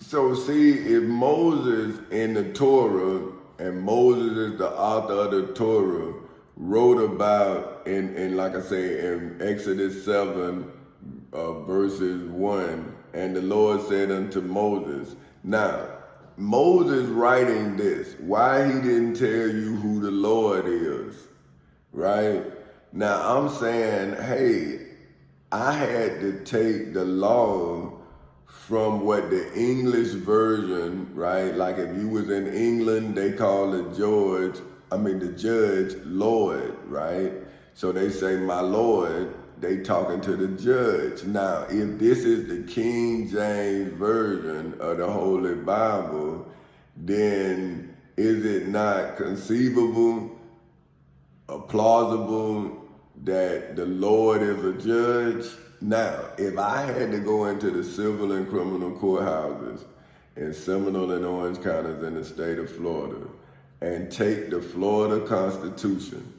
So see, if Moses in the Torah, and Moses is the author of the Torah, wrote about in like I say in Exodus 7 verses 1, and the Lord said unto Moses. Now, Moses writing this, why he didn't tell you who the Lord is, right? Now I'm saying, hey, I had to take the law from what the English version, right? Like if you was in England, they call the judge Lord, right? So they say, my Lord, they talking to the judge. Now, if this is the King James Version of the Holy Bible, then is it not conceivable or plausible that the Lord is a judge? Now, if I had to go into the civil and criminal courthouses in Seminole and Orange counties in the state of Florida and take the Florida Constitution,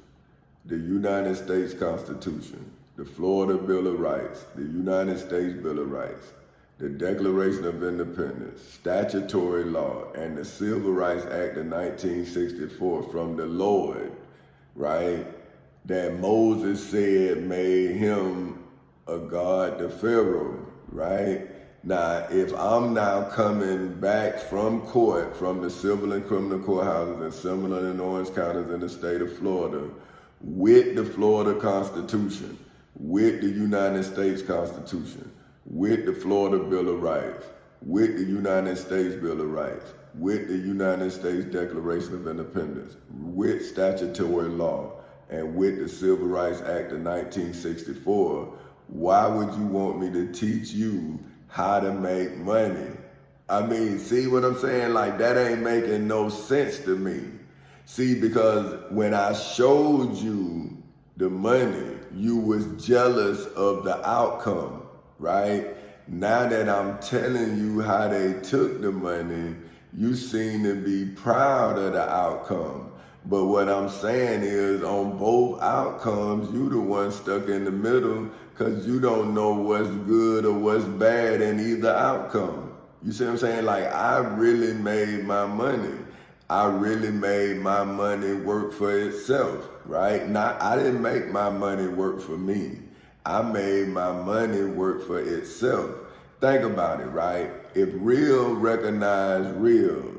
the United States Constitution, the Florida Bill of Rights, the United States Bill of Rights, the Declaration of Independence, statutory law, and the Civil Rights Act of 1964 from the Lord, right, that Moses said made him a god to Pharaoh, right? Now, if I'm now coming back from court, from the civil and criminal courthouses in Seminole and Orange counties in the state of Florida, with the Florida Constitution, with the United States Constitution, with the Florida Bill of Rights, with the United States Bill of Rights, with the United States Declaration of Independence, with statutory law, and with the Civil Rights Act of 1964, why would you want me to teach you how to make money? I mean, see what I'm saying? Like, that ain't making no sense to me. See, because when I showed you the money, you was jealous of the outcome, right? Now that I'm telling you how they took the money, you seem to be proud of the outcome. But what I'm saying is, on both outcomes, you the one stuck in the middle because you don't know what's good or what's bad in either outcome. You see what I'm saying? Like, I really made my money. I really made my money work for itself, right? I didn't make my money work for me. I made my money work for itself. Think about it, right? If real recognize real,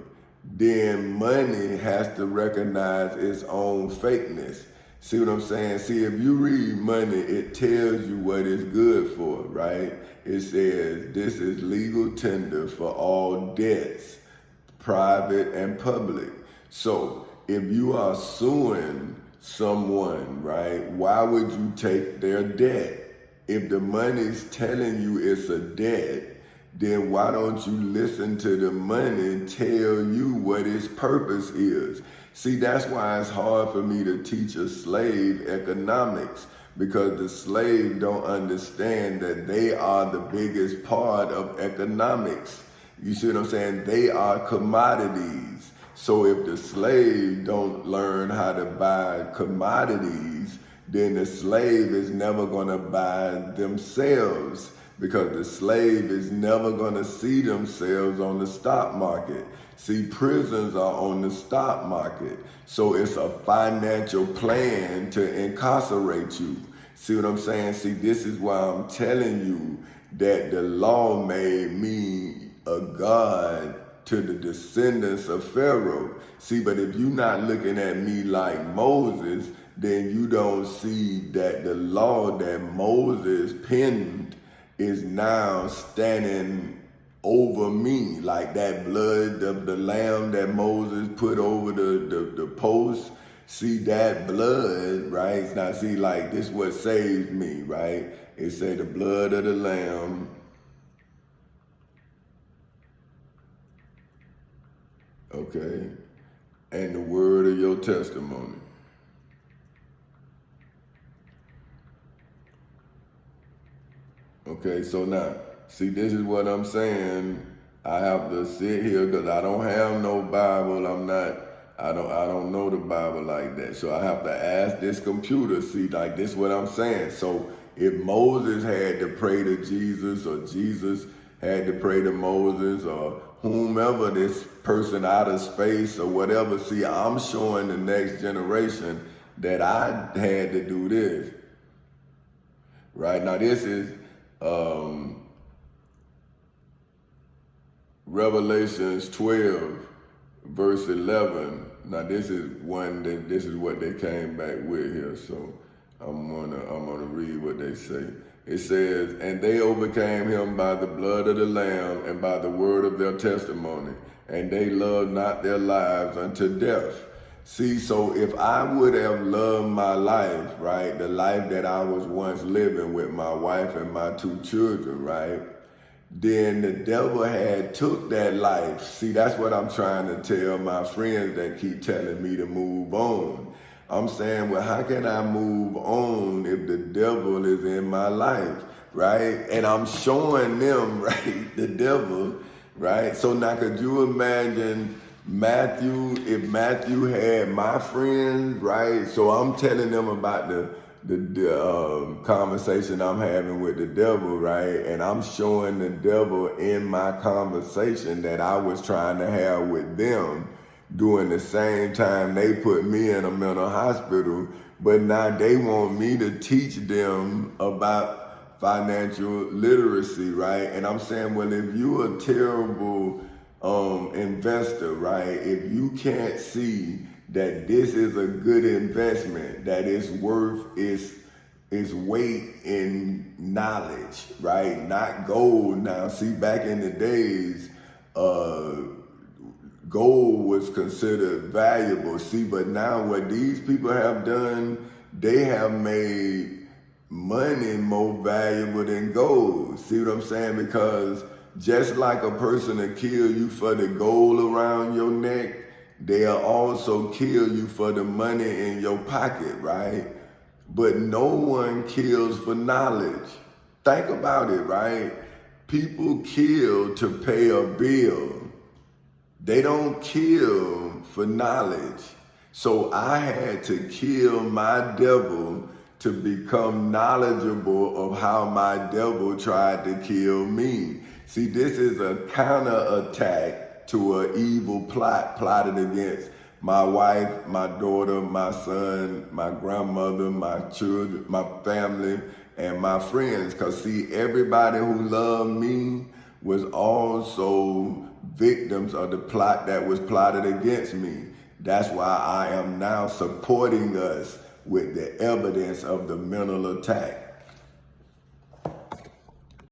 then money has to recognize its own fakeness. See what I'm saying? See, if you read money, it tells you what it's good for, right? It says this is legal tender for all debts, private and public. So if you are suing someone, right, why would you take their debt? If the money's telling you it's a debt, then why don't you listen to the money tell you what its purpose is? See, that's why it's hard for me to teach a slave economics, because the slave don't understand that they are the biggest part of economics. You see what I'm saying? They are commodities. So if the slave don't learn how to buy commodities, then the slave is never gonna buy themselves, because the slave is never gonna see themselves on the stock market. See, prisons are on the stock market. So it's a financial plan to incarcerate you. See what I'm saying? See, this is why I'm telling you that the law made me a god to the descendants of Pharaoh. See, but if you're not looking at me like Moses, then you don't see that the law that Moses penned is now standing over me, like that blood of the lamb that Moses put over the post. See that blood, right? Now see, like, this what saved me, right? It say the blood of the lamb, okay, and the word of your testimony. Okay, so now, see, this is what I'm saying. I have to sit here because I don't have no Bible. I don't know the Bible like that. So I have to ask this computer. See, like, this is what I'm saying. So if Moses had to pray to Jesus, or Jesus had to pray to Moses or whomever, this person out of space or whatever. See, I'm showing the next generation that I had to do this. Right now, this is Revelations 12, verse 11. Now, this is what they came back with here. So I'm gonna read what they say. It says, "And they overcame him by the blood of the Lamb and by the word of their testimony, and they loved not their lives unto death." See, so if I would have loved my life, right, the life that I was once living with my wife and my 2 children, right, then the devil had took that life. See, that's what I'm trying to tell my friends that keep telling me to move on. I'm saying, well, how can I move on if the devil is in my life, right? And I'm showing them, right, the devil, right? So now could you imagine Matthew, if Matthew had my friends, right? So I'm telling them about the conversation I'm having with the devil, right? And I'm showing the devil in my conversation that I was trying to have with them during the same time they put me in a mental hospital. But now they want me to teach them about financial literacy, right? And I'm saying, well, if you're a terrible investor, right? If you can't see that this is a good investment, that it's worth its weight in knowledge, right? Not gold. Now, see, back in the days, gold was considered valuable. See, but now what these people have done, they have made money more valuable than gold. See what I'm saying? Because just like a person will kill you for the gold around your neck, they'll also kill you for the money in your pocket, right? But no one kills for knowledge. Think about it, right? People kill to pay a bill. They don't kill for knowledge. So I had to kill my devil to become knowledgeable of how my devil tried to kill me. See, this is a counterattack to an evil plot plotted against my wife, my daughter, my son, my grandmother, my children, my family, and my friends. Because see, everybody who loved me was also victims of the plot that was plotted against me. That's why I am now supporting us with the evidence of the mental attack.